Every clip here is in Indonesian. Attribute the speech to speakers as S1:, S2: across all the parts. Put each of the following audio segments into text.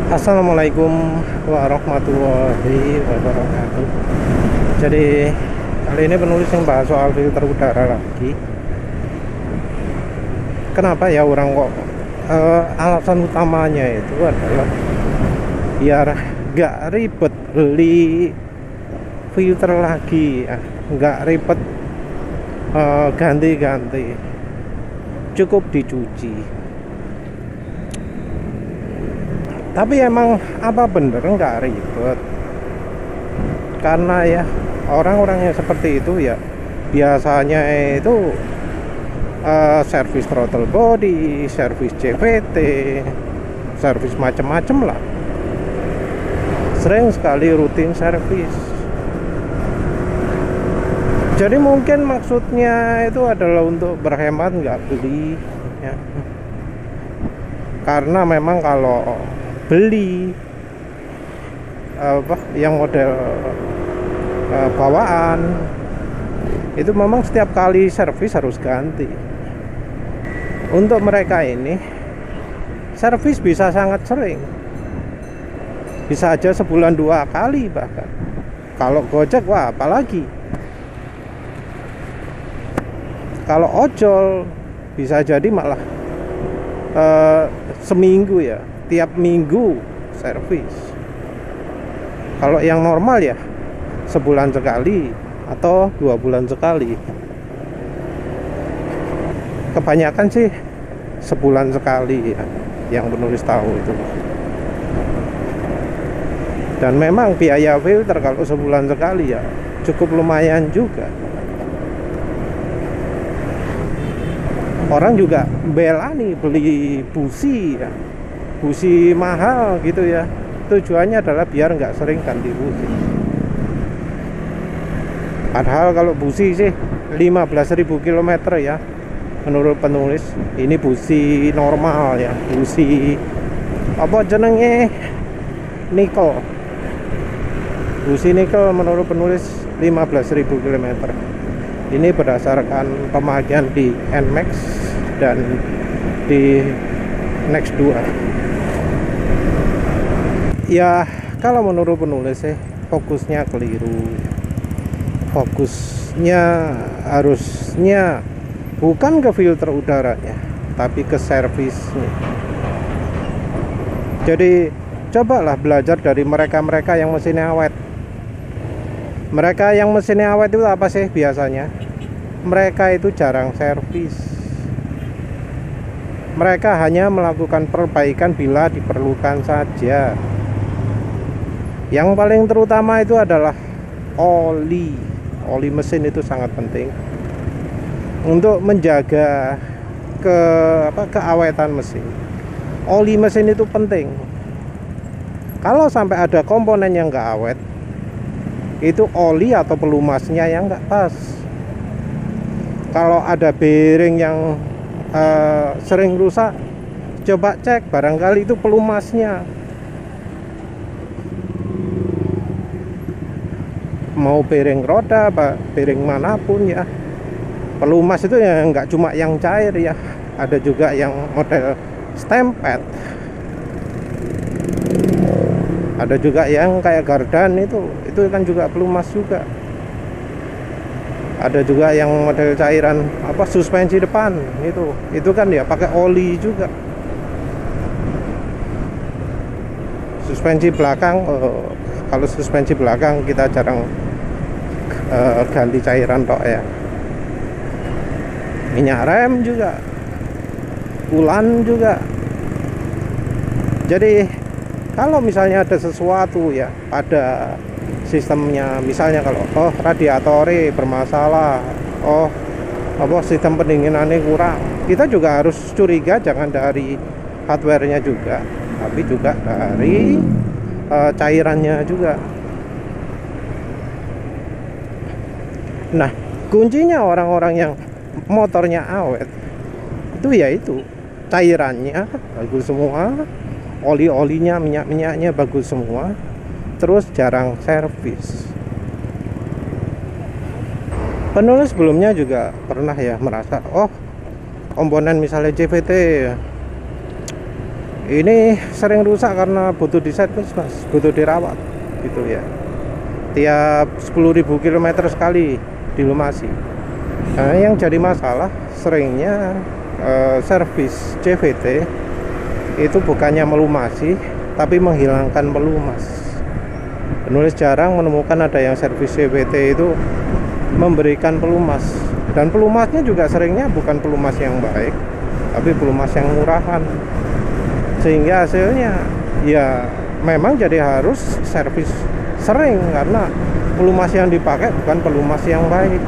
S1: Assalamualaikum warahmatullahi wabarakatuh. Jadi kali ini penulis yang bahas soal filter udara lagi. Kenapa ya orang kok alasan utamanya itu adalah biar gak ribet beli filter lagi ya. Gak ribet ganti-ganti, cukup dicuci. Tapi emang apa bener nggak ribet? Karena ya orang-orang yang seperti itu ya biasanya itu servis throttle body, servis CVT, servis macem-macem lah. Sering sekali rutin servis. Jadi mungkin maksudnya itu adalah untuk berhemat, nggak beli ya. Karena memang kalau beli yang model bawaan itu memang setiap kali servis harus ganti. Untuk mereka ini servis bisa sangat sering, bisa aja sebulan 2 kali bahkan. Kalau Gojek wah apalagi. Kalau ojol bisa jadi malah seminggu ya, tiap minggu servis. Kalau yang normal ya sebulan sekali atau 2 bulan sekali. Kebanyakan sih sebulan sekali ya, yang penulis tahu itu. Dan memang biaya filter kalau sebulan sekali ya cukup lumayan juga. Orang juga bela nih beli busi ya, busi mahal gitu ya. Tujuannya adalah biar nggak sering ganti busi. Padahal kalau busi sih 15.000 km ya menurut penulis. Ini busi normal ya, busi apa jenenge, nikel. Busi nikel menurut penulis 15.000 km. Ini berdasarkan pemakaian di NMAX dan di Next 2. Ya kalau menurut penulis sih fokusnya keliru. Fokusnya harusnya bukan ke filter udaranya, tapi ke servisnya. Jadi cobalah belajar dari mereka-mereka yang mesinnya awet. Mereka yang mesinnya awet itu apa sih biasanya? Mereka itu jarang servis. Mereka hanya melakukan perbaikan bila diperlukan saja. Yang paling terutama itu adalah oli. Oli mesin itu sangat penting untuk menjaga keawetan mesin. Oli mesin itu penting. Kalau sampai ada komponen yang nggak awet, itu oli atau pelumasnya yang nggak pas. Kalau ada bearing yang sering rusak, coba cek, barangkali itu pelumasnya. Mau bearing roda, bearing manapun ya, pelumas itu ya nggak cuma yang cair ya, ada juga yang model stemped. Ada juga yang kayak gardan itu kan juga pelumas juga. Ada juga yang model cairan suspensi depan itu kan ya pakai oli juga. Suspensi belakang kalau suspensi belakang kita jarang ganti cairan tok ya. Minyak rem juga, ulan juga. Jadi kalau misalnya ada sesuatu ya pada sistemnya, misalnya kalau radiatornya bermasalah, sistem pendinginannya kurang, kita juga harus curiga jangan dari hardware-nya juga, tapi juga dari cairannya juga. Nah, kuncinya orang-orang yang motornya awet itu yaitu cairannya bagus semua, oli-olinya, minyak-minyaknya bagus semua, terus jarang servis. Penulis sebelumnya juga pernah ya merasa komponen misalnya CVT Ini sering rusak karena butuh diservis mas, butuh dirawat gitu ya. Tiap 10.000 km sekali dilumasi. Nah, yang jadi masalah seringnya servis CVT itu bukannya melumasi tapi menghilangkan pelumas. Penulis jarang menemukan ada yang servis CVT itu memberikan pelumas, dan pelumasnya juga seringnya bukan pelumas yang baik tapi pelumas yang murahan, sehingga hasilnya ya memang jadi harus servis sering karena pelumas yang dipakai bukan pelumas yang baik.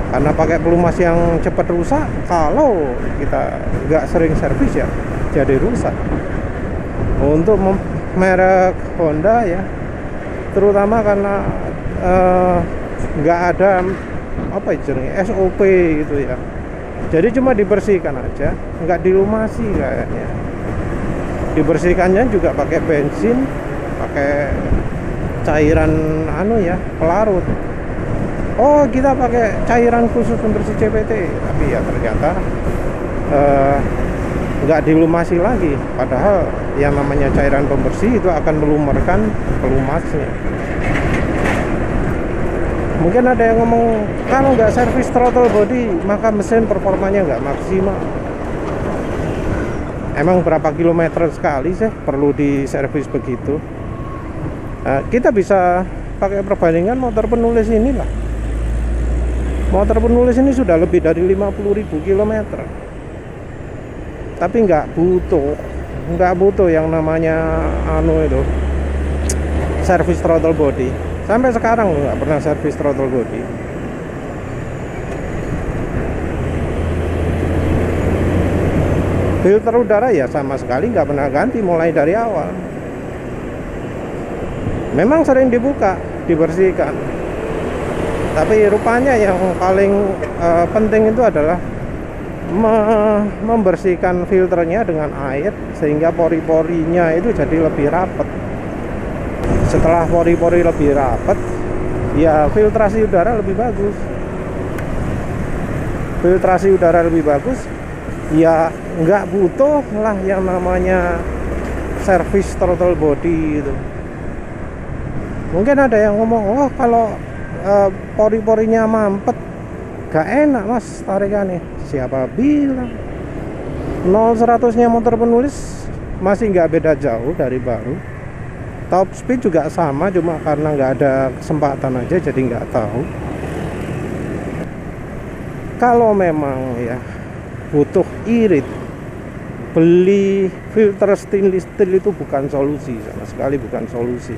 S1: Karena pakai pelumas yang cepat rusak, kalau kita nggak sering servis ya jadi rusak. Untuk merek Honda ya, terutama karena nggak ada apa istilahnya SOP gitu ya, jadi cuma dibersihkan aja, nggak dilumasi kayaknya. Dibersihkannya juga pakai bensin, pakai cairan pelarut. Oh, kita pakai cairan khusus pembersih CVT, tapi ya ternyata nggak dilumasi lagi, padahal yang namanya cairan pembersih itu akan melumerkan pelumasnya. Mungkin ada yang ngomong kalau nggak servis throttle body maka mesin performanya nggak maksimal. Emang berapa kilometer sekali sih perlu diservis begitu? Kita bisa pakai perbandingan motor penulis inilah. Motor penulis ini sudah lebih dari 50.000 km, tapi nggak butuh yang namanya itu servis throttle body. Sampai sekarang nggak pernah servis throttle body. Filter udara ya sama sekali nggak pernah ganti mulai dari awal. Memang sering dibuka, dibersihkan, tapi rupanya yang paling penting itu adalah membersihkan filternya dengan air sehingga pori-porinya itu jadi lebih rapat. Setelah pori-pori lebih rapat, ya filtrasi udara lebih bagus. Filtrasi udara lebih bagus, ya nggak butuh lah yang namanya servis throttle body itu. Mungkin ada yang ngomong, oh kalau pori-porinya mampet gak enak mas tarikannya. Siapa bilang? 0-100 nya motor penulis masih nggak beda jauh dari baru. Top speed juga sama, cuma karena nggak ada kesempatan aja jadi nggak tahu. Kalau memang ya butuh irit, beli filter stainless steel itu bukan solusi, sama sekali bukan solusi.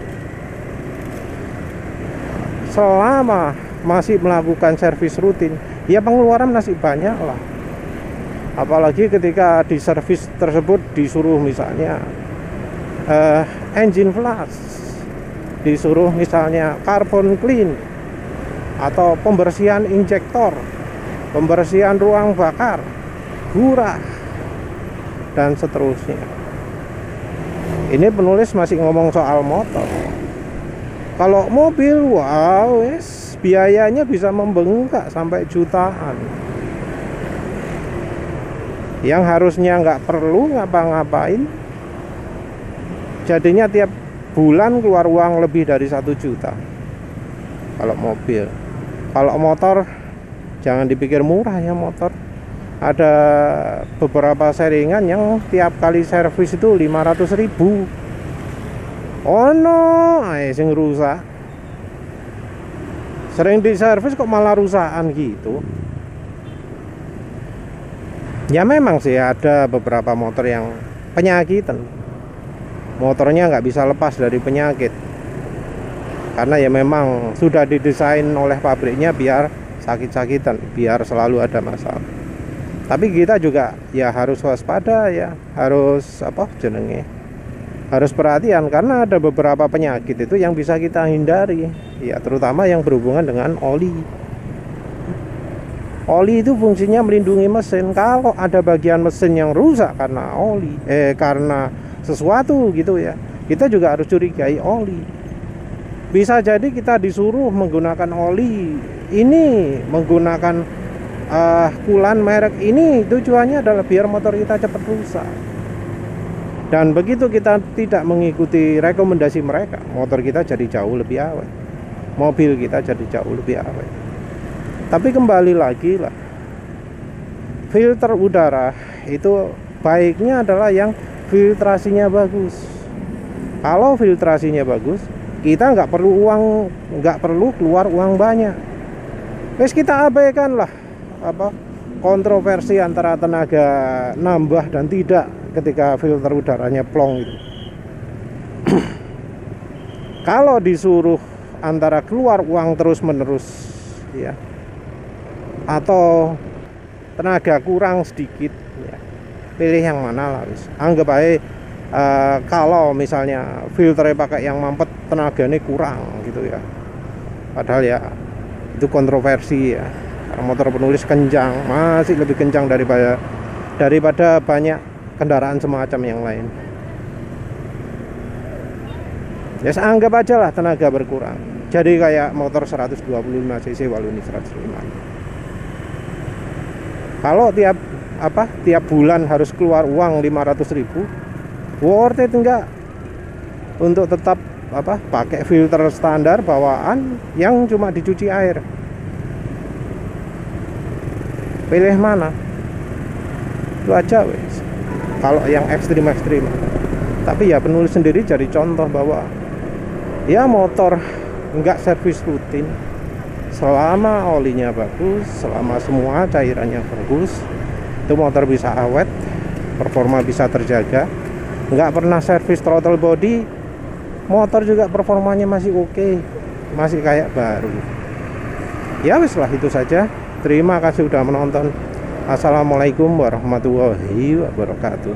S1: Selama masih melakukan servis rutin, ya pengeluaran masih banyak lah. Apalagi ketika di servis tersebut disuruh misalnya engine flush, disuruh misalnya carbon clean, atau pembersihan injektor, pembersihan ruang bakar, gurah, dan seterusnya. Ini penulis masih ngomong soal motor. Kalau mobil, wow, biayanya bisa membengkak sampai jutaan. Yang harusnya nggak perlu ngapa-ngapain, jadinya tiap bulan keluar uang lebih dari 1 juta. Kalau mobil, kalau motor jangan dipikir murah ya motor. Ada beberapa seringan yang tiap kali servis itu 500.000. Oh no, sing rusak. Sering diservis kok malah rusakan gitu. Ya memang sih ada beberapa motor yang penyakitan. Motornya nggak bisa lepas dari penyakit, karena ya memang sudah didesain oleh pabriknya biar sakit-sakitan, biar selalu ada masalah. Tapi kita juga ya harus waspada ya, harus harus perhatian, karena ada beberapa penyakit itu yang bisa kita hindari ya, terutama yang berhubungan dengan oli. Oli itu fungsinya melindungi mesin. Kalau ada bagian mesin yang rusak karena oli, karena sesuatu gitu ya, kita juga harus curigai oli. Bisa jadi kita disuruh menggunakan oli ini, menggunakan kulan merek ini, tujuannya adalah biar motor kita cepat rusak. Dan begitu kita tidak mengikuti rekomendasi mereka, motor kita jadi jauh lebih awet, mobil kita jadi jauh lebih awet. Tapi kembali lagi lah, filter udara itu baiknya adalah yang filtrasinya bagus. Kalau filtrasinya bagus, kita nggak perlu keluar uang banyak. Terus kita abaikan lah kontroversi antara tenaga nambah dan tidak ketika filter udaranya plong itu. Kalau disuruh antara keluar uang terus menerus ya, atau tenaga kurang sedikit ya, pilih yang mana lah. Anggap aja kalau misalnya filternya pakai yang mampet, tenaganya kurang gitu ya, padahal ya itu kontroversi ya. Motor penulis kencang, masih lebih kencang daripada banyak kendaraan semacam yang lain. Ya anggap aja lah tenaga berkurang, jadi kayak motor 125 cc Waluni 105. Kalau tiap bulan harus keluar uang 500.000, worth it enggak untuk tetap pakai filter standar bawaan yang cuma dicuci air? Pilih mana? Itu aja wes. Kalau yang ekstrim. Tapi ya penulis sendiri jadi contoh bahwa ya motor enggak servis rutin, selama olinya bagus, selama semua cairannya bagus, itu motor bisa awet, performa bisa terjaga. Enggak pernah servis throttle body, motor juga performanya masih oke, masih kayak baru. Ya wes lah, itu saja. Terima kasih sudah menonton. Assalamualaikum warahmatullahi wabarakatuh.